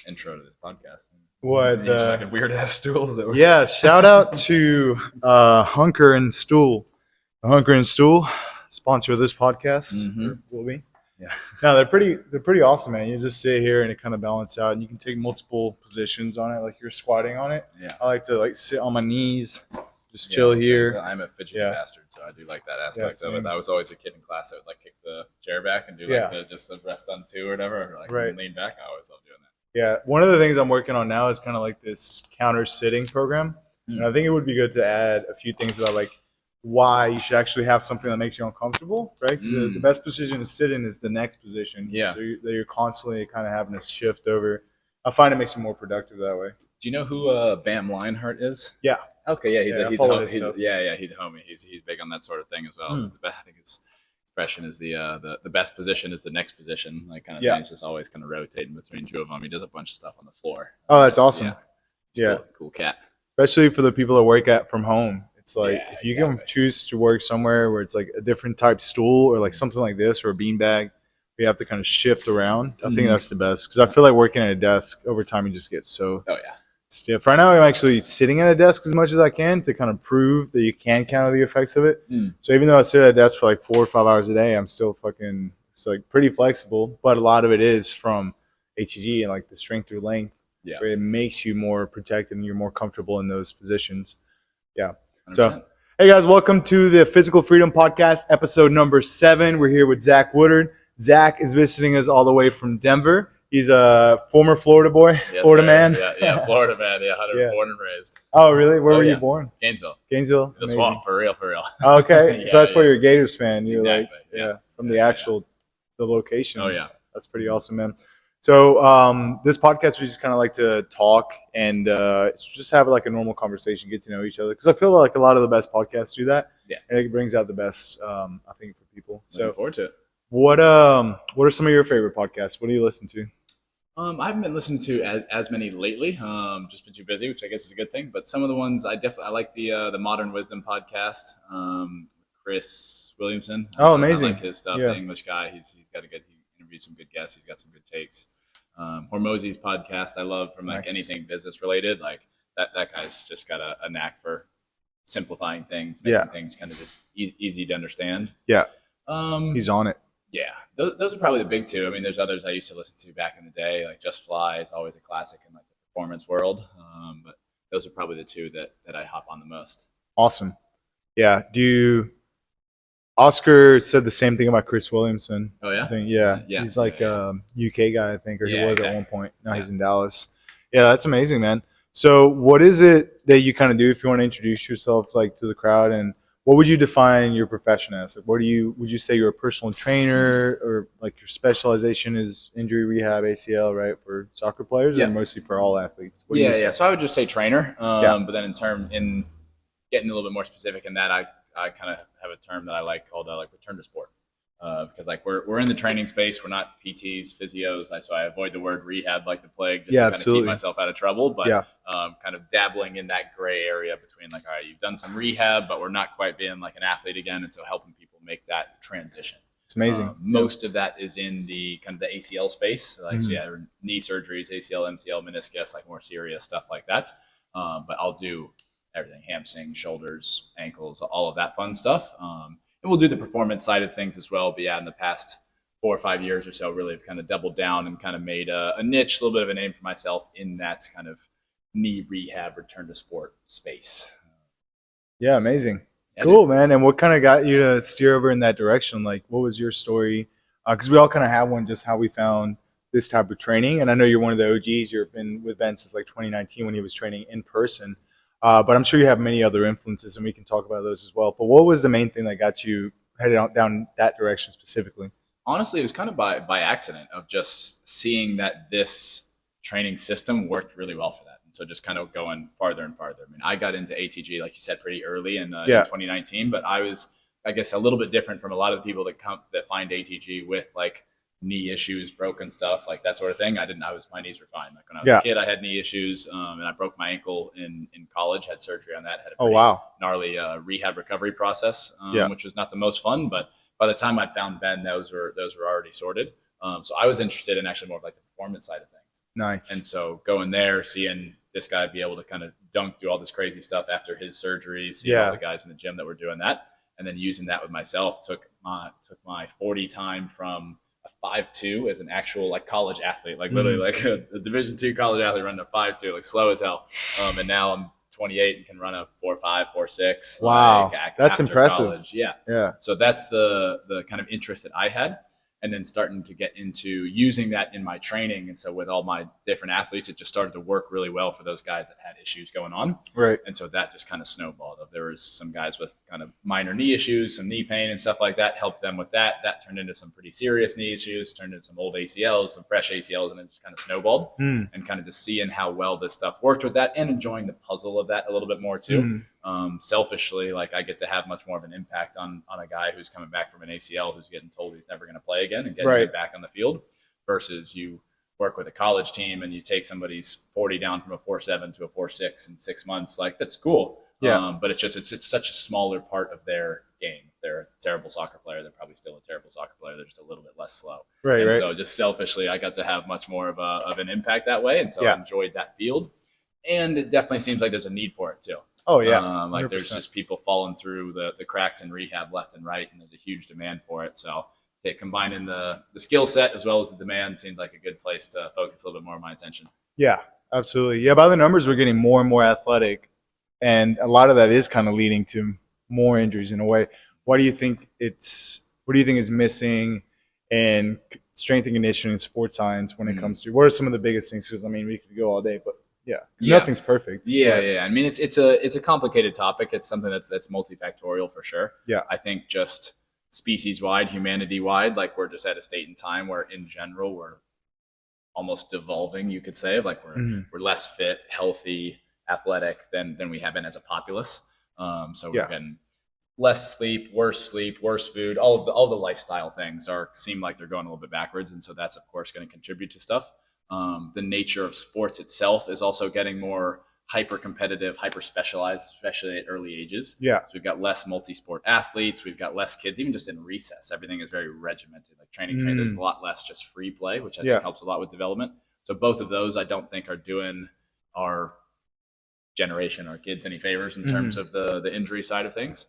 intro to this podcast. What? These fucking weird ass stools. Yeah, shout out to Hunker and Stool. Hunker and Stool, sponsor of this podcast. Or will be. Yeah. No, they're pretty awesome, man. You just sit here and it kind of balance out, and you can take multiple positions on it, like you're squatting on it. Yeah. I like to sit on my knees, just chill here. I'm a fidgety bastard, so I do like that aspect of it. I was always a kid in class that would like kick the chair back and do just the rest on two or whatever, or like lean back. I always love doing that. Yeah, one of the things I'm working on now is kind of like this counter sitting program, and I think it would be good to add a few things about like why you should actually have something that makes you uncomfortable, right? Because the best position to sit in is the next position. Yeah. So you're constantly kind of having to shift over. I find it makes you more productive that way. Do you know who Bam Lionheart is? Yeah. Okay. Yeah. He's a homie. He's big on that sort of thing as well. I think his expression is the best position is the next position. Like kind of thing. It's just always kind of rotating between two of them. He does a bunch of stuff on the floor. Oh, that's awesome. Yeah. Cool cat. Especially for the people that work from home. It's like if you can choose to work somewhere where it's like a different type stool or like something like this or a beanbag, you have to kind of shift around. I think that's the best because I feel like working at a desk over time you just get so stiff. Right now I'm actually sitting at a desk as much as I can to kind of prove that you can counter the effects of it. So even though I sit at a desk for like 4 or 5 hours a day, I'm still it's like pretty flexible. But a lot of it is from ATG and like the strength through length. Yeah, where it makes you more protected and you're more comfortable in those positions. Yeah. 100%. So, hey guys, welcome to the Physical Freedom Podcast, episode number 7. We're here with Zak Woodward. Zak is visiting us all the way from Denver. He's a former Florida boy, Florida man. Yeah, Florida man. Yeah, born and raised. Oh, really? Where were you born? Gainesville. Gainesville? The swamp, for real. Oh, okay, so that's why you're a Gators fan. You're exactly. From the actual the location. Oh, yeah. That's pretty awesome, man. So this podcast, we just kind of like to talk and just have like a normal conversation, get to know each other. Because I feel like a lot of the best podcasts do that. Yeah. And it brings out the best, I think, for people. Looking forward to it. What are some of your favorite podcasts? What do you listen to? I haven't been listening to as many lately. Just been too busy, which I guess is a good thing. But some of the ones I like the Modern Wisdom podcast. Chris Williamson. Oh, amazing! I like his stuff. The English guy. He interviewed some good guests. He's got some good takes. Hormozy's podcast I love from anything business related. Like that guy's just got a knack for simplifying things, making things kind of just easy to understand. Yeah. He's on it. Yeah. Those are probably the big two. I mean, there's others I used to listen to back in the day, like Just Fly is always a classic in like the performance world. But those are probably the two that I hop on the most. Awesome. Yeah. Oscar said the same thing about Chris Williamson. Oh, yeah? Yeah. He's like a UK guy, I think, or he was at one point. Now he's in Dallas. Yeah, that's amazing, man. So what is it that you kind of do if you want to introduce yourself like to the crowd? And what would you define your profession as? Like, would you say you're a personal trainer or like your specialization is injury rehab, ACL, right, for soccer players or mostly for all athletes? So I would just say trainer. But then in getting a little bit more specific in that, I kind of have a term that I like called like return to sport, because like we're in the training space. We're not PTs, physios, so I avoid the word rehab like the plague, just to kind of keep myself out of trouble. But kind of dabbling in that gray area between like, all right, you've done some rehab, but we're not quite being like an athlete again, and so helping people make that transition. It's amazing. Most of that is in the kind of the ACL space, like knee surgeries, ACL, MCL, meniscus, like more serious stuff like that. But I'll do everything, hamstrings, shoulders, ankles, all of that fun stuff. And we'll do the performance side of things as well. But in the past 4 or 5 years or so, really have kind of doubled down and kind of made a niche, a little bit of a name for myself in that kind of knee rehab, return to sport space. Yeah, amazing. Yeah, cool, man. And what kind of got you to steer over in that direction? Like, what was your story? Because we all kind of have one, just how we found this type of training. And I know you're one of the OGs. You've been with Ben since like 2019 when he was training in person. But I'm sure you have many other influences, and we can talk about those as well. But what was the main thing that got you headed down that direction specifically? Honestly, it was kind of by accident of just seeing that this training system worked really well for that. And so just kind of going farther and farther. I mean, I got into ATG, like you said, pretty early in 2019, but I was, I guess, a little bit different from a lot of the people that find ATG with like knee issues, broken stuff, like that sort of thing. My knees were fine. Like when I was a kid, I had knee issues, and I broke my ankle in college, had surgery on that, had a pretty gnarly rehab recovery process, which was not the most fun, but by the time I'd found Ben, those were already sorted. So I was interested in actually more of like the performance side of things. Nice. And so going there, seeing this guy be able to kind of dunk, do all this crazy stuff after his surgery, seeing all the guys in the gym that were doing that, and then using that with myself, took my 40 time from a 5'2" as an actual like college athlete, like literally like a Division II college athlete running a 5'2", like slow as hell. And now I'm 28 and can run a 4'5", 4'6". Wow, like, that's impressive. College. Yeah. Yeah. So that's the kind of interest that I had. And then starting to get into using that in my training. And so with all my different athletes, it just started to work really well for those guys that had issues going on. Right. And so that just kind of snowballed. There was some guys with kind of minor knee issues, some knee pain and stuff like that, helped them with that. That turned into some pretty serious knee issues, turned into some old ACLs, some fresh ACLs, and it just kind of snowballed. And kind of just seeing how well this stuff worked with that and enjoying the puzzle of that a little bit more too. Selfishly, like I get to have much more of an impact on a guy who's coming back from an ACL, who's getting told he's never going to play again and getting him back on the field, versus you work with a college team and you take somebody's 40 down from a 4'7" to a 4'6" in 6 months. Like that's cool. Yeah. But it's such a smaller part of their game. If they're a terrible soccer player, they're probably still a terrible soccer player. They're just a little bit less slow. Right. So just selfishly, I got to have much more of an impact that way. And so I enjoyed that field. And it definitely seems like there's a need for it too. Oh yeah. Like there's just people falling through the cracks in rehab left and right, and there's a huge demand for it. So combining the skill set as well as the demand seems like a good place to focus a little bit more of my attention. Yeah, absolutely. Yeah, by the numbers, we're getting more and more athletic, and a lot of that is kind of leading to more injuries in a way. What do you think is missing in strength and conditioning, sports science when it comes to, what are some of the biggest things? Because I mean, we could go all day, but nothing's perfect. Yeah. I mean, it's a complicated topic. It's something that's multifactorial for sure. Yeah. I think just species-wide, humanity-wide, like we're just at a state in time where in general we're almost devolving, you could say, of like we're less fit, healthy, athletic than we have been as a populace. So we've been less sleep, worse food, all the lifestyle things seem like they're going a little bit backwards. And so that's of course going to contribute to stuff. The nature of sports itself is also getting more hyper competitive, hyper specialized, especially at early ages. Yeah. So we've got less multi-sport athletes. We've got less kids, even just in recess. Everything is very regimented, like training. There's a lot less just free play, which I think helps a lot with development. So both of those I don't think are doing our generation, our kids, any favors in terms of the injury side of things.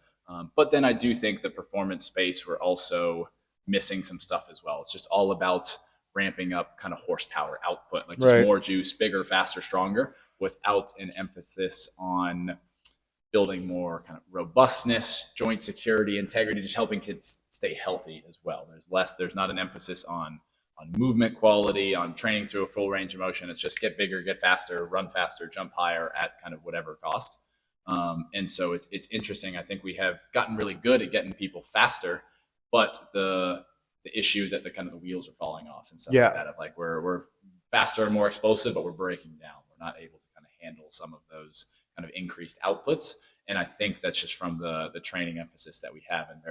But then I do think the performance space, we're also missing some stuff as well. It's just all about ramping up kind of horsepower output, like just more juice, bigger, faster, stronger, without an emphasis on building more kind of robustness, joint security, integrity, just helping kids stay healthy as well. There's not an emphasis on movement quality, on training through a full range of motion. It's just get bigger, get faster, run faster, jump higher at kind of whatever cost. And so it's interesting. I think we have gotten really good at getting people faster, but the issue is that the wheels are falling off and stuff like that. Of like we're faster and more explosive, but we're breaking down. We're not able to kind of handle some of those kind of increased outputs. And I think that's just from the training emphasis that we have in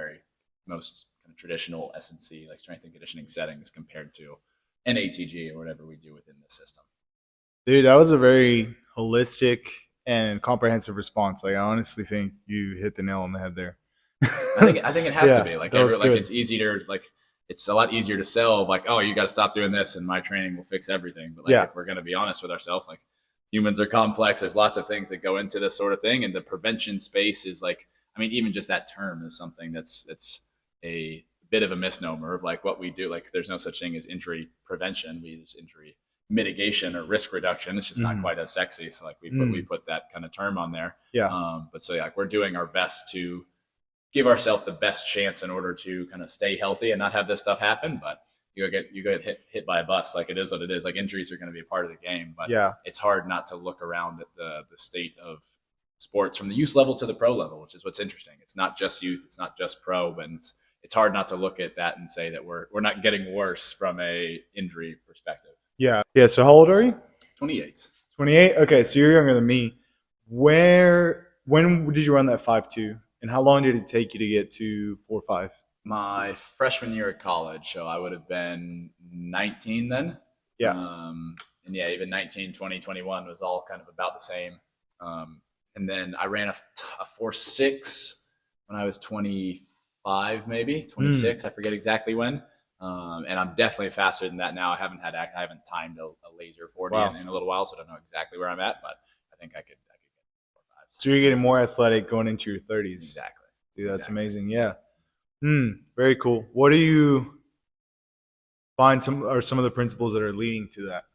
most kind of traditional S&C, like strength and conditioning settings, compared to an ATG or whatever we do within the system. Dude, that was a very holistic and comprehensive response. Like I honestly think you hit the nail on the head there. I think it has to be like it's easier, like it's a lot easier to sell of like, oh, you got to stop doing this and my training will fix everything. But like if we're going to be honest with ourselves, like humans are complex. There's lots of things that go into this sort of thing, and the prevention space is like, I mean, even just that term is something that's a bit of a misnomer of like what we do. Like there's no such thing as injury prevention. We use injury mitigation or risk reduction. It's just not quite as sexy. So like we put that kind of term on there. Yeah. But so like we're doing our best to give ourselves the best chance in order to kind of stay healthy and not have this stuff happen. But you get hit by a bus. Like it is what it is. Like injuries are going to be a part of the game, but it's hard not to look around at the state of sports from the youth level to the pro level, which is what's interesting. It's not just youth. It's not just pro, but it's hard not to look at that and say that we're not getting worse from a injury perspective. Yeah. Yeah. So how old are you? 28. 28. Okay. So you're younger than me. When did you run that 5.2? And how long did it take you to get to 4.5? My freshman year at college, so I would have been 19 then. Yeah. And yeah, even 19, 20, 21 was all kind of about the same. And then I ran a 4.6 when I was 25, maybe 26. I forget exactly when. And I'm definitely faster than that now. I haven't timed a laser 40 Wow. in a little while, so I don't know exactly where I'm at, but I think I could get 4 5. So you're getting more athletic going into your 30s. Exactly. Dude, that's amazing. Yeah. Very cool. What do you find some of the principles that are leading to that?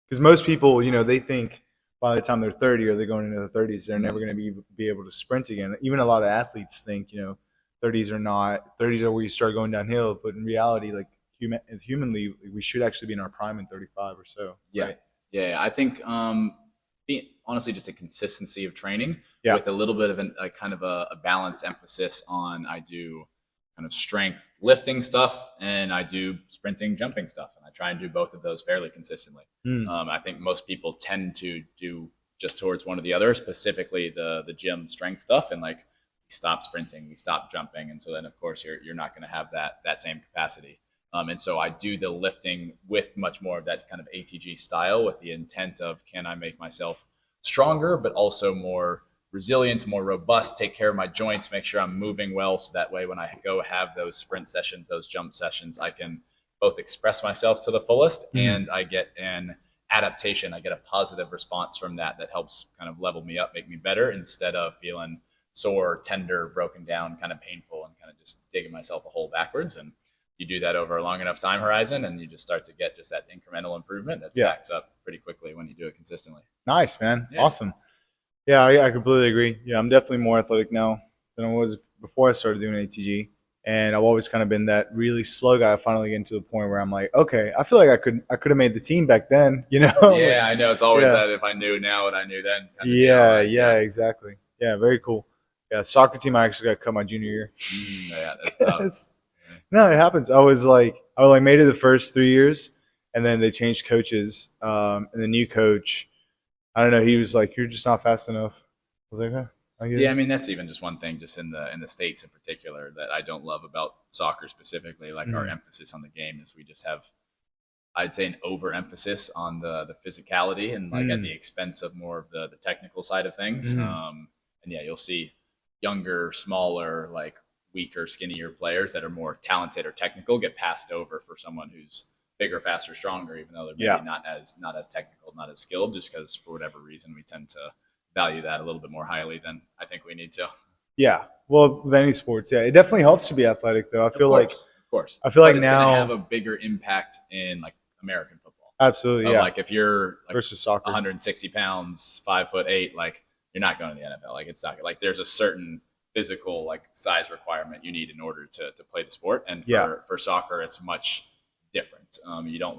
Because most people, they think by the time they're 30 or they're going into the 30s, they're never going to be able to sprint again. Even a lot of athletes think, 30s are where you start going downhill. But in reality, like humanly, we should actually be in our prime in 35 or so. Yeah. Right? Yeah. I think honestly, just a consistency of training Yeah. with a little bit of a kind of a balanced emphasis on I do kind of strength lifting stuff and I do sprinting, jumping stuff. And I try and do both of those fairly consistently. I think most people tend to do just towards one or the other, specifically the gym strength stuff. And like we stop sprinting, we stop jumping. And so then of course you're not going to have that same capacity. And so I do the lifting with much more of that kind of ATG style with the intent of can I make myself stronger, but also more resilient, more robust, take care of my joints, make sure I'm moving well. So that way, when I go have those sprint sessions, those jump sessions, I can both express myself to the fullest and I get an adaptation. I get a positive response from that helps kind of level me up, make me better instead of feeling sore, tender, broken down, kind of painful and kind of just digging myself a hole backwards. And you do that over a long enough time horizon and you just start to get just that incremental improvement that stacks up pretty quickly when you do it consistently. Nice, man. Yeah. Awesome. Yeah, I completely agree. Yeah, I'm definitely more athletic now than I was before I started doing ATG. And I've always kind of been that really slow guy. Finally getting to the point where I'm like, okay, I feel like I could have made the team back then, Yeah, I know. It's always that if I knew now what I knew then. Yeah, exactly. Yeah, very cool. Yeah, soccer team I actually got cut my junior year. Yeah, that's tough. No, it happens. I made it the first 3 years, and then they changed coaches. And the new coach, I don't know. He was like, "You're just not fast enough." I was like, "Huh." I mean, that's even just one thing, just in the States in particular, that I don't love about soccer specifically. Like our emphasis on the game is we just have, I'd say, an overemphasis on the physicality and like at the expense of more of the technical side of things. And yeah, you'll see younger, smaller, like weaker, skinnier players that are more talented or technical get passed over for someone who's bigger, faster, stronger, even though they're maybe not as technical, not as skilled, just because for whatever reason we tend to value that a little bit more highly than I think we need to. Yeah. Well, with any sports, it definitely helps to be athletic, though. I feel like it's now going to have a bigger impact in like American football. Absolutely, Like if you're like versus soccer, 160 pounds, 5'8", like you're not going to the NFL. Like it's not like there's a certain physical like size requirement you need in order to play the sport. And for soccer, it's much different. You don't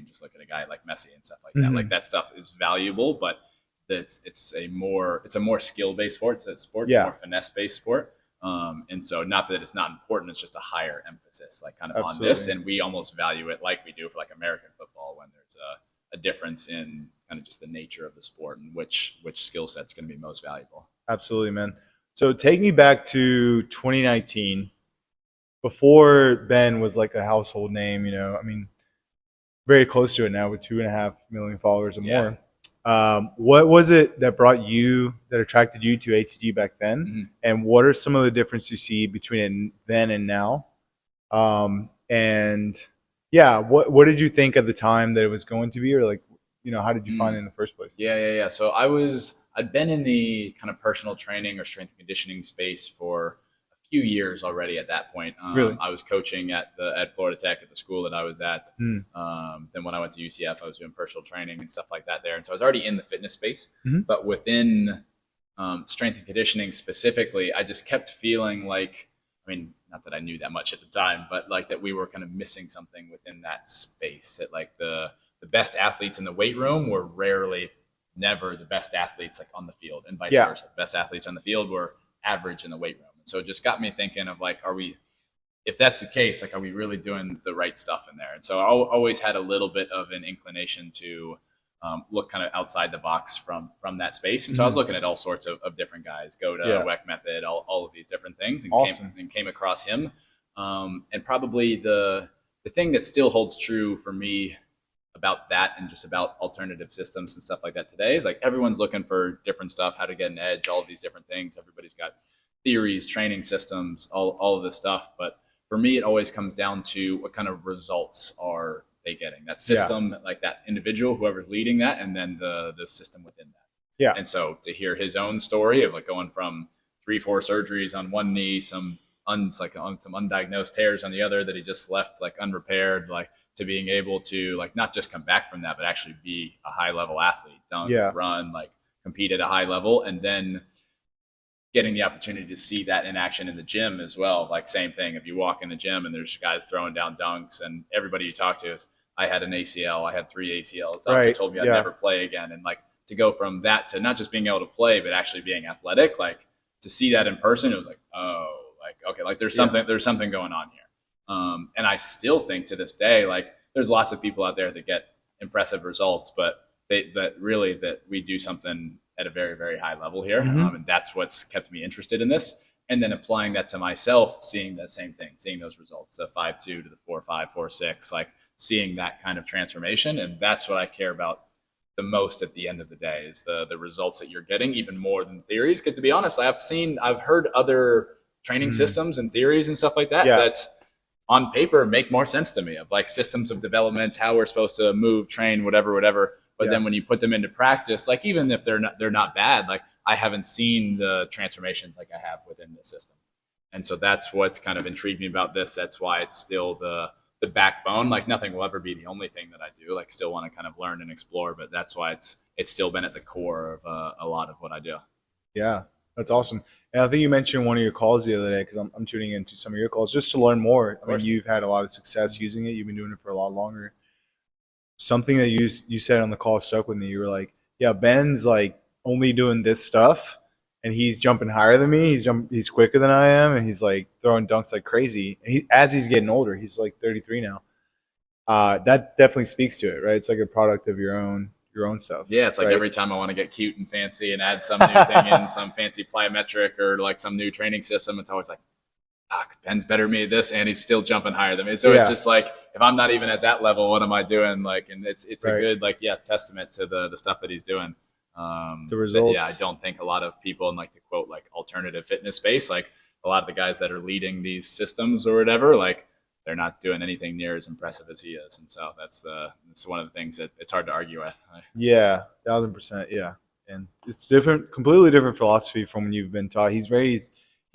just look at a guy like Messi and stuff like that. Like that stuff is valuable, but it's a more skill-based sport. It's a more finesse-based sport. And so not that it's not important, it's just a higher emphasis like kind of on this. And we almost value it like we do for like American football when there's a difference in kind of just the nature of the sport and which skill set's going to be most valuable. Absolutely, man. So take me back to 2019 before Ben was like a household name, I mean, very close to it now with 2.5 million followers or more. What was it that attracted you to ATG back then? And what are some of the differences you see between then and now? And yeah, what did you think at the time that it was going to be, or like, how did you find it in the first place? Yeah. So I'd been in the kind of personal training or strength and conditioning space for a few years already at that point. Really? I was coaching at Florida Tech at the school that I was at. Then when I went to UCF, I was doing personal training and stuff like that there. And so I was already in the fitness space, but within strength and conditioning specifically, I just kept feeling like, not that I knew that much at the time, but like that we were kind of missing something within that space, that like the best athletes in the weight room were never the best athletes like on the field, and vice versa. The best athletes on the field were average in the weight room. And so it just got me thinking of like, if that's the case, like, are we really doing the right stuff in there? And so I always had a little bit of an inclination to look kind of outside the box from that space. And so I was looking at all sorts of different guys, go to WEC method, all of these different things, and came across him. And probably the thing that still holds true for me about that and just about alternative systems and stuff like that today is like everyone's looking for different stuff, how to get an edge, all of these different things. Everybody's got theories, training systems, all of this stuff. But for me, it always comes down to what kind of results are they getting. That system, like that individual, whoever's leading that, and then the system within that. Yeah. And so to hear his own story of like going from 3-4 surgeries on one knee, some undiagnosed tears on the other that he just left like unrepaired, like to being able to like not just come back from that, but actually be a high level athlete, run, like compete at a high level, and then getting the opportunity to see that in action in the gym as well. Like same thing, if you walk in the gym and there's guys throwing down dunks and everybody you talk to is, I had an ACL, I had 3 ACLs, doctor told me I'd never play again. And like to go from that to not just being able to play, but actually being athletic, like to see that in person, it was like, oh, like, okay, like there's something going on here. And I still think to this day, like there's lots of people out there that get impressive results, but that we do something at a very, very high level here. And that's what's kept me interested in this. And then applying that to myself, seeing that same thing, seeing those results, the 5.2 to the 4.5, 4.6, like seeing that kind of transformation. And that's what I care about the most at the end of the day, is the results that you're getting, even more than theories. Because to be honest, I've heard other training systems and theories and stuff like that that on paper make more sense to me, of like systems of development, how we're supposed to move, train, whatever. But then when you put them into practice, like even if they're not bad, like I haven't seen the transformations like I have within the system. And so that's what's kind of intrigued me about this. That's why it's still the backbone. Like nothing will ever be the only thing that I do. Like still want to kind of learn and explore, but that's why it's still been at the core of a lot of what I do. Yeah, that's awesome. And I think you mentioned one of your calls the other day, because I'm tuning into some of your calls just to learn more. I mean, you've had a lot of success using it. You've been doing it for a lot longer. Something that you said on the call stuck with me. You were like, yeah, Ben's like only doing this stuff and he's jumping higher than me. He's quicker than I am, and he's like throwing dunks like crazy. And as he's getting older, he's like 33 now. That definitely speaks to it, right? It's like a product of your own stuff. Yeah, it's like every time I want to get cute and fancy and add some new thing in, some fancy plyometric or like some new training system, it's always like, fuck, Ben's better than me at this, and he's still jumping higher than me. So it's just like, if I'm not even at that level, what am I doing? Like, and it's a good testament to the stuff that he's doing. The results. I don't think a lot of people in like the quote like alternative fitness space, like a lot of the guys that are leading these systems or whatever, like they're not doing anything near as impressive as he is. And so that's one of the things that it's hard to argue with. Yeah, 1,000%. Yeah. And it's different, completely different philosophy from when you've been taught. He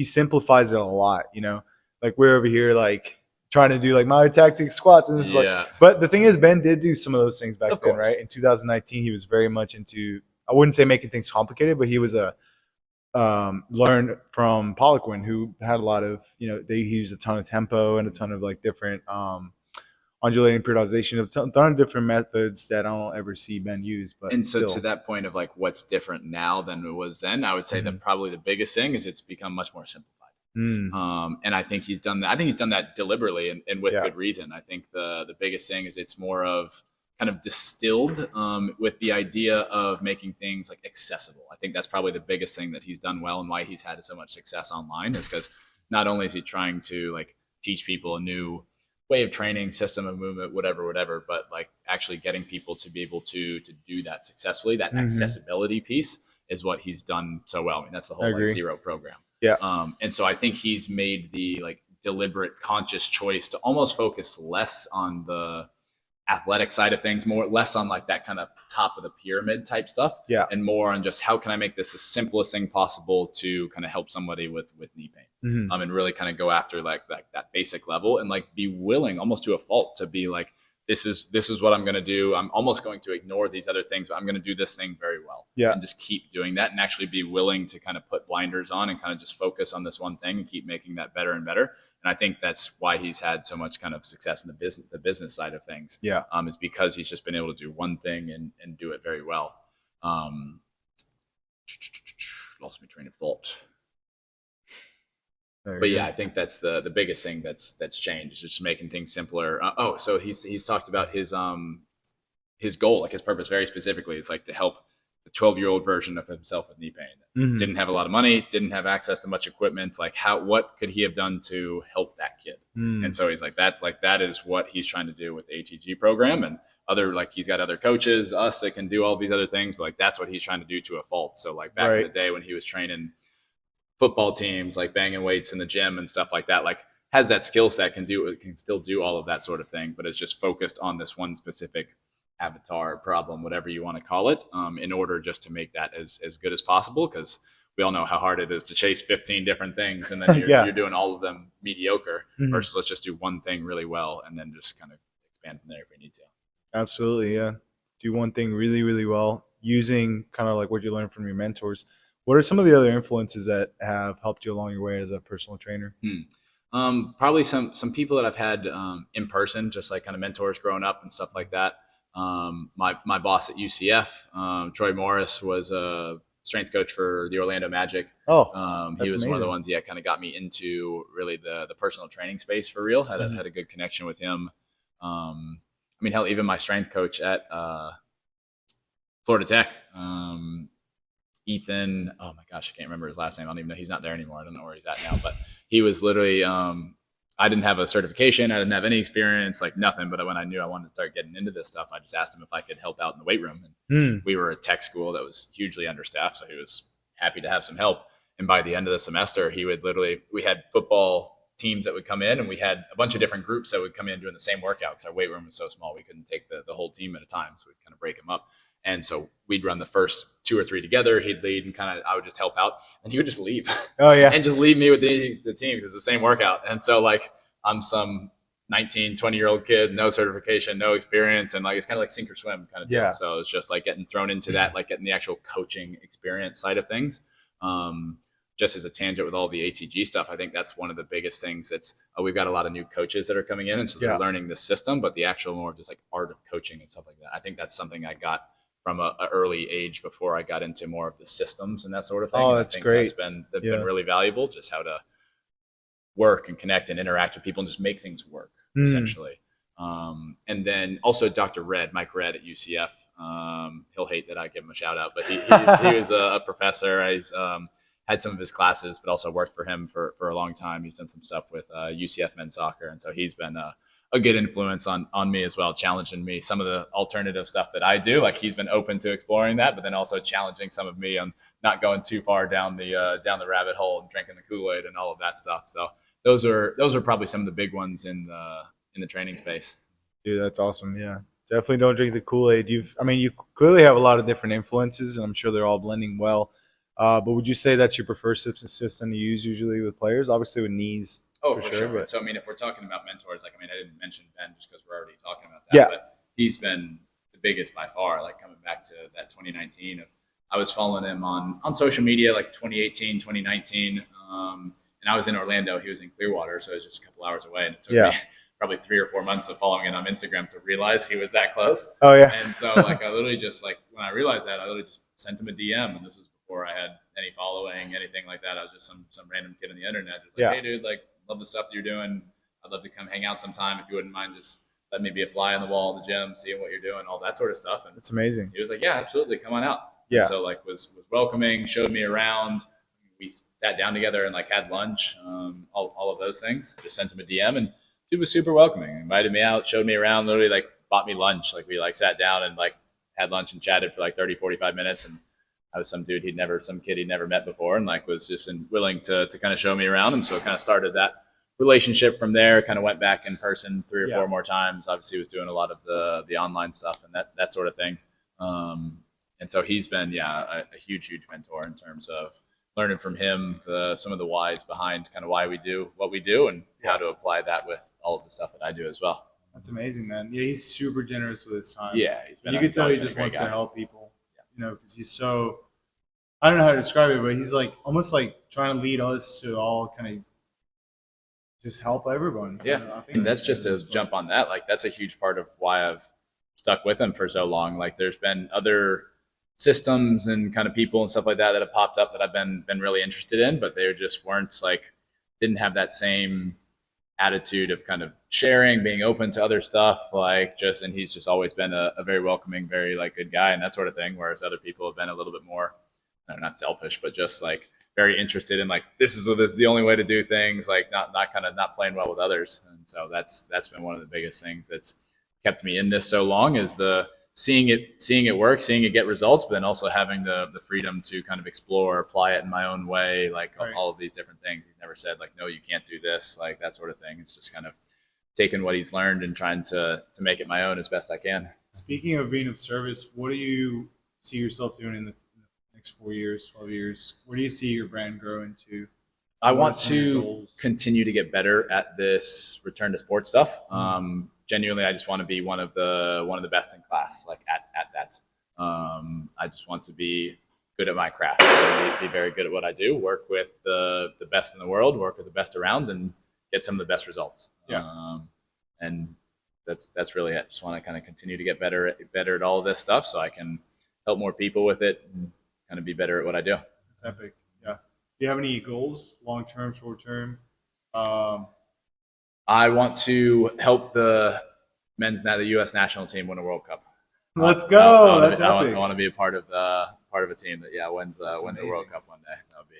simplifies it a lot, you know, like we're over here, like trying to do like myotactic squats. And it's but the thing is, Ben did do some of those things back then, right? In 2019, he was very much into, I wouldn't say making things complicated, but he was learned from Poliquin, who had a lot of, he used a ton of tempo and a ton of like different undulating periodization, a ton of different methods that I don't ever see Ben use. But and so to that point of like what's different now than it was then, I would say that probably the biggest thing is it's become much more simplified. And I think he's done that. I think he's done that deliberately and with good reason. I think the biggest thing is it's more of kind of distilled with the idea of making things like accessible. I think that's probably the biggest thing that he's done well, and why he's had so much success online is because not only is he trying to like teach people a new way of training, system of movement, whatever, but like actually getting people to be able to do that successfully. That accessibility piece is what he's done so well. I mean, that's the whole like, Zero program. Yeah. And so I think he's made the like deliberate, conscious choice to almost focus less on the athletic side of things, less on like that kind of top of the pyramid type stuff, and more on just how can I make this the simplest thing possible to kind of help somebody with knee pain, and really kind of go after like that basic level, and like be willing almost to a fault to be like, this is what I'm going to do. I'm almost going to ignore these other things, but I'm going to do this thing very well, and just keep doing that, and actually be willing to kind of put blinders on and kind of just focus on this one thing and keep making that better and better. And I think that's why he's had so much kind of success in the business side of things. Is because he's just been able to do one thing and do it very well. Lost my train of thought. But yeah, I think that's the biggest thing that's changed, is just making things simpler. So he's talked about his goal, like his purpose, very specifically. It's like to help the 12-year-old version of himself with knee pain. Didn't have a lot of money, didn't have access to much equipment. Like what could he have done to help that kid? And so he's like, that is what he's trying to do with the ATG program, and other, like he's got other coaches, us, that can do all these other things, but like that's what he's trying to do to a fault. So like back in the day when he was training football teams, like banging weights in the gym and stuff like that, like has that skill set, can still do all of that sort of thing, but it's just focused on this one specific avatar, problem, whatever you want to call it, in order just to make that as good as possible. Because we all know how hard it is to chase 15 different things, and then you're doing all of them mediocre, versus let's just do one thing really well and then just kind of expand from there if we need to. Absolutely, yeah. Do one thing really, really well, using kind of like what you learned from your mentors. What are some of the other influences that have helped you along your way as a personal trainer? Probably some people that I've had in person, just like kind of mentors growing up and stuff like that. My boss at UCF, Troy Morris, was a strength coach for the Orlando Magic. He was amazing. One of the ones that kind of got me into really the personal training space for real. Had a good connection with him. I mean, hell, even my strength coach at Florida Tech, Ethan, oh my gosh, I can't remember his last name. I don't even know. He's not there anymore. I don't know where he's at now, but he was literally, I didn't have a certification. I didn't have any experience, like nothing. But when I knew I wanted to start getting into this stuff, I just asked him if I could help out in the weight room. And we were a tech school that was hugely understaffed, so he was happy to have some help. And by the end of the semester, we had football teams that would come in, and we had a bunch of different groups that would come in doing the same workout because our weight room was so small we couldn't take the whole team at a time, so we'd kind of break them up. And so we'd run the first 2 or 3 together. He'd lead, and I would just help out, and he would just leave. Oh yeah, and just leave me with the team because it's the same workout. And so like I'm some 19, 20-year-old kid, no certification, no experience, and like it's kind of like sink or swim kind of deal. So it's just like getting thrown into that, like getting the actual coaching experience side of things. Just as a tangent with all the ATG stuff, I think that's one of the biggest things. We've got a lot of new coaches that are coming in, and so they're learning the system, but the actual more just like art of coaching and stuff like that. I think that's something I got from an early age before I got into more of the systems and that sort of thing. Oh, that's great. That's been really valuable, just how to work and connect and interact with people and just make things work, essentially. And then also Dr. Mike Red at UCF. He'll hate that I give him a shout out, but he was a professor. He's had some of his classes, but also worked for him for a long time. He's done some stuff with UCF men's soccer. And so he's been a good influence on me as well, challenging me some of the alternative stuff that I do. Like he's been open to exploring that, but then also challenging some of me on not going too far down the rabbit hole and drinking the Kool-Aid and all of that stuff. So those are probably some of the big ones in the training space. Dude, that's awesome. Yeah. Definitely don't drink the Kool-Aid. You clearly have a lot of different influences, and I'm sure they're all blending well. But would you say that's your preferred system to use usually with players? Obviously with knees. Oh, for sure. But... So, if we're talking about mentors, I didn't mention Ben just because we're already talking about that. But he's been the biggest by far, like coming back to that 2019. I was following him on social media, like 2018, 2019. And I was in Orlando. He was in Clearwater, so it was just a couple hours away. And it took me probably 3 or 4 months of following him on Instagram to realize he was that close. Oh, yeah. And so, I literally just, when I realized that, I literally just sent him a DM. And this was before I had any following, anything like that. I was just some random kid on the internet. Just hey, dude, love the stuff that you're doing. I'd love to come hang out sometime if you wouldn't mind just let me be a fly on the wall in the gym, seeing what you're doing, all that sort of stuff. And it's amazing. He was like, yeah, absolutely, come on out. Yeah. And so was welcoming, showed me around. We sat down together and had lunch, all of those things. I just sent him a DM, and he was super welcoming. Invited me out, showed me around, literally bought me lunch. We sat down and had lunch and chatted for 30, 45 minutes. And I was some kid he'd never met before, and was just willing to kind of show me around. And so it kind of started that relationship from there. Kind of went back in person 3 or 4 more times. Obviously was doing a lot of the online stuff and that sort of thing. And so he's been, a huge mentor in terms of learning from him, some of the whys behind kind of why we do what we do and how to apply that with all of the stuff that I do as well. That's amazing, man. Yeah, he's super generous with his time. Yeah, you can tell he just wants to help people. Because he's so, I don't know how to describe it, but he's almost trying to lead us to all kind of just help everyone. Yeah, I think that's just to jump on that. That's a huge part of why I've stuck with him for so long. There's been other systems and kind of people and stuff like that have popped up that I've been really interested in, but they just weren't didn't have that same attitude of kind of sharing, being open to other stuff, and he's just always been a very welcoming, very good guy and that sort of thing. Whereas other people have been a little bit more, not selfish, but just very interested in this is the only way to do things, not playing well with others. And so that's been one of the biggest things that's kept me in this so long, is the seeing it work, seeing it get results, but then also having the freedom to kind of explore, apply it in my own way, like all of these different things. He's never said like, no, you can't do this, like that sort of thing. It's just kind of taking what he's learned and trying to make it my own as best I can. Speaking of being of service, what do you see yourself doing in the next 4 years, 12 years? Where do you see your brand grow into? I want to continue to get better at this return to sports stuff. Genuinely, I just want to be one of the best in class, like at that. I just want to be good at my craft, be very good at what I do, work with the best in the world, work with the best around, and get some of the best results. And that's really it. Just want to kind of continue to get better at all of this stuff, so I can help more people with it and kind of be better at what I do. That's epic. Yeah. Do you have any goals, long term, short term? I want to help the U.S. national team win a World Cup. Let's go. That's epic. I want to be a part of a team that wins the World Cup one day.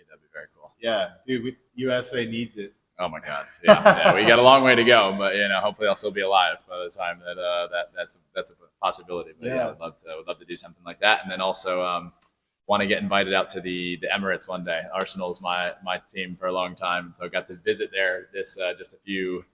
That'd be very cool. Yeah, dude, USA needs it. Oh my God, yeah, we got a long way to go, but hopefully I'll still be alive by the time that's a possibility. But yeah, would love to do something like that, and then also want to get invited out to the Emirates one day. Arsenal's my team for a long time, and so I got to visit there just a few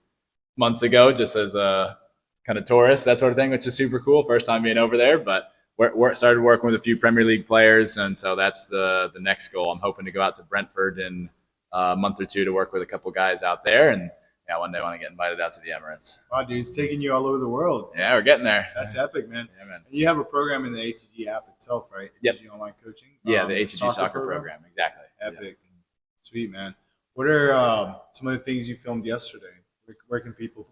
months ago, just as a kind of tourist, that sort of thing, which is super cool. First time being over there, but we started working with a few Premier League players, and so that's the next goal. I'm hoping to go out to Brentford in a month or two to work with a couple guys out there, and one day I want to get invited out to the Emirates. Wow, dude, it's taking you all over the world. Yeah, we're getting there. That's epic, man. Yeah, man. And you have a program in the ATG app itself, right? Yep. ATG Online Coaching. Yeah, the ATG soccer program. Exactly. Epic. Yep. Sweet, man. What are some of the things you filmed yesterday? Where can people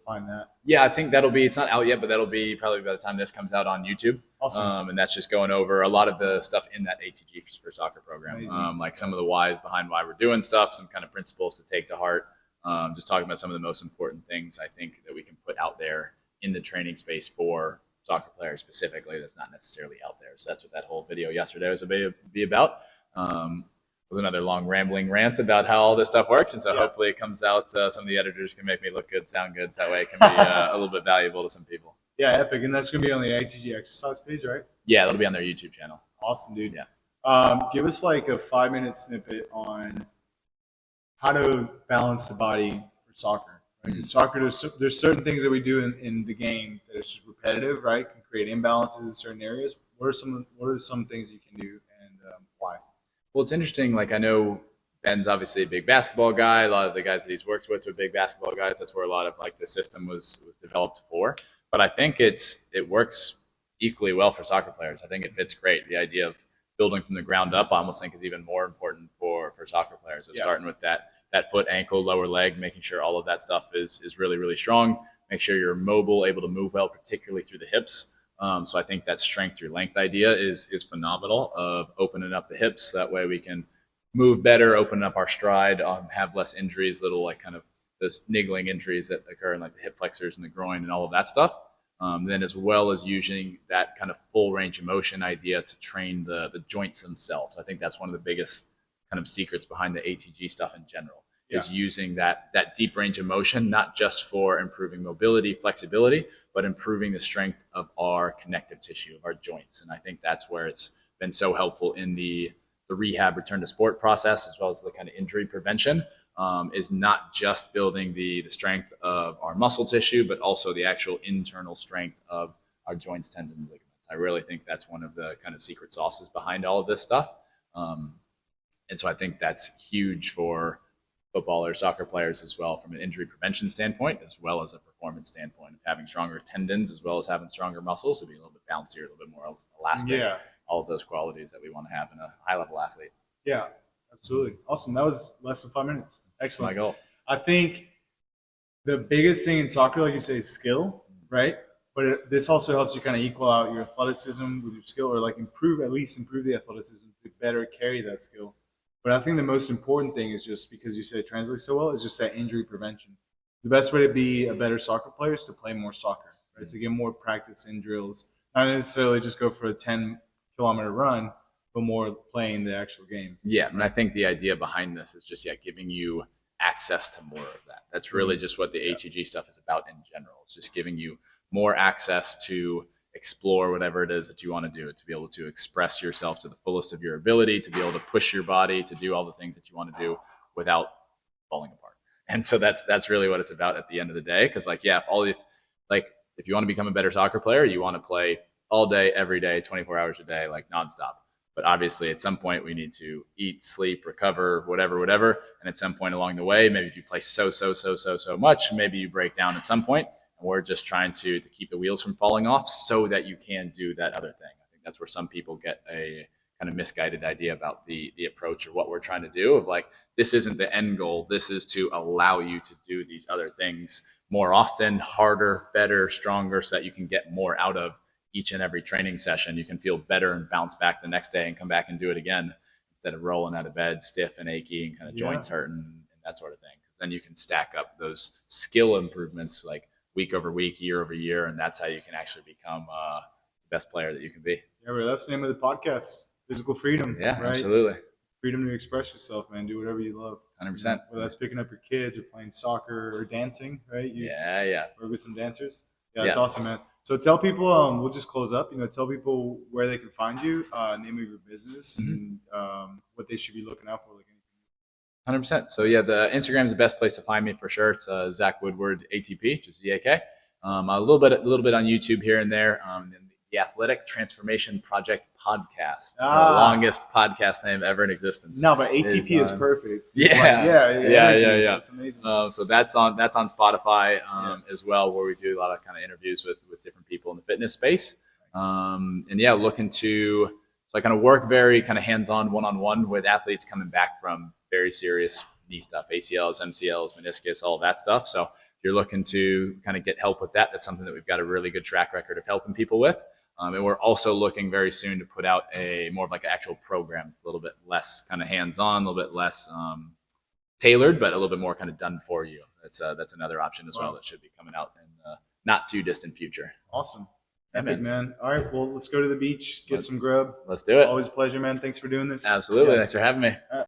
find that? Yeah, I think it's not out yet, but that'll be probably by the time this comes out on YouTube. Awesome. And that's just going over a lot of the stuff in that ATG for soccer program. Like some of the whys behind why we're doing stuff, some kind of principles to take to heart. Just talking about some of the most important things I think that we can put out there in the training space for soccer players specifically that's not necessarily out there. So that's what that whole video yesterday was be about. Was another long rambling rant about how all this stuff works, and so hopefully it comes out. Some of the editors can make me look good, sound good, so that way it can be a little bit valuable to some people. Yeah, epic, and that's gonna be on the ATG exercise page, right? Yeah, that'll be on their YouTube channel. Awesome, dude. Yeah. Give us like a 5-minute snippet on how to balance the body for soccer. Right? Mm-hmm. Soccer, there's certain things that we do in the game that is just repetitive, right? Can create imbalances in certain areas. What are some things you can do, and why? Well, it's interesting. Like, I know Ben's obviously a big basketball guy. A lot of the guys that he's worked with are big basketball guys. That's where a lot of like the system was developed for. But I think it works equally well for soccer players. I think it fits great. The idea of building from the ground up, I almost think, is even more important for soccer players. It's starting with that foot, ankle, lower leg, making sure all of that stuff is really, really strong. Make sure you're mobile, able to move well, particularly through the hips. So I think that strength through length idea is phenomenal, of opening up the hips. That way we can move better, open up our stride, have less injuries, little like kind of those niggling injuries that occur in like the hip flexors and the groin and all of that stuff. Then as well as using that kind of full range of motion idea to train the joints themselves. I think that's one of the biggest kind of secrets behind the ATG stuff in general, is using that deep range of motion, not just for improving mobility, flexibility, but improving the strength of our connective tissue, of our joints. And I think that's where it's been so helpful in the rehab return to sport process, as well as the kind of injury prevention, is not just building the strength of our muscle tissue, but also the actual internal strength of our joints, tendons, and ligaments. I really think that's one of the kind of secret sauces behind all of this stuff. And so I think that's huge for footballers, soccer players as well, from an injury prevention standpoint, as well as a performance standpoint, of having stronger tendons as well as having stronger muscles to be a little bit bouncier, a little bit more elastic. Yeah. All of those qualities that we want to have in a high-level athlete. Yeah, absolutely. Awesome. That was less than 5 minutes. Excellent. My goal. I think the biggest thing in soccer, like you say, is skill, right? But this also helps you kind of equal out your athleticism with your skill, or like improve the athleticism to better carry that skill. But I think the most important thing is, just because you say it translates so well, is just that injury prevention. The best way to be a better soccer player is to play more soccer, right? Mm-hmm. To get more practice in drills, not necessarily just go for a 10-kilometer run, but more playing the actual game. Yeah, and I think the idea behind this is just giving you access to more of that. That's really just what the ATG stuff is about in general. It's just giving you more access to explore whatever it is that you want to do, to be able to express yourself to the fullest of your ability, to be able to push your body to do all the things that you want to do without falling apart. And so that's really what it's about at the end of the day. Because like, yeah, if you want to become a better soccer player, you want to play all day, every day, 24 hours a day, like nonstop. But obviously, at some point, we need to eat, sleep, recover, whatever. And at some point along the way, maybe if you play so much, maybe you break down at some point. And we're just trying to keep the wheels from falling off so that you can do that other thing. I think that's where some people get a kind of misguided idea about the approach or what we're trying to do, of like, this isn't the end goal. This is to allow you to do these other things more often, harder, better, stronger, so that you can get more out of each and every training session. You can feel better and bounce back the next day and come back and do it again, instead of rolling out of bed stiff and achy and kind of joints hurting and that sort of thing. Because then you can stack up those skill improvements like week over week, year over year, and that's how you can actually become the best player that you can be. Yeah, bro, that's the name of the podcast. Physical freedom. Yeah, right? Absolutely. Freedom to express yourself, man. Do whatever you love. 100%. Whether that's picking up your kids or playing soccer or dancing, right? Work with some dancers. Yeah, that's awesome, man. So tell people, we'll just close up, tell people where they can find you, name of your business, and what they should be looking out for. Like anything. 100%. So yeah, the Instagram is the best place to find me for sure. It's Zak Woodward ATP, just ZAK. A little bit on YouTube here and there. And the Athletic Transformation Project Podcast, the longest podcast name ever in existence. No, but ATP is perfect. Yeah. It's amazing. So that's on Spotify as well, where we do a lot of kind of interviews with different people in the fitness space. Nice. Looking to kind of work very kind of hands-on, one-on-one with athletes coming back from very serious knee stuff, ACLs, MCLs, meniscus, all that stuff. So if you're looking to kind of get help with that, that's something that we've got a really good track record of helping people with. And we're also looking very soon to put out a more of like an actual program, a little bit less kind of hands-on, a little bit less tailored, but a little bit more kind of done for you. That's another option as well that should be coming out in the not too distant future. Awesome. Epic, man. All right, well, let's go to the beach, get some grub. Let's do it. Always a pleasure, man. Thanks for doing this. Absolutely. Thanks for having me.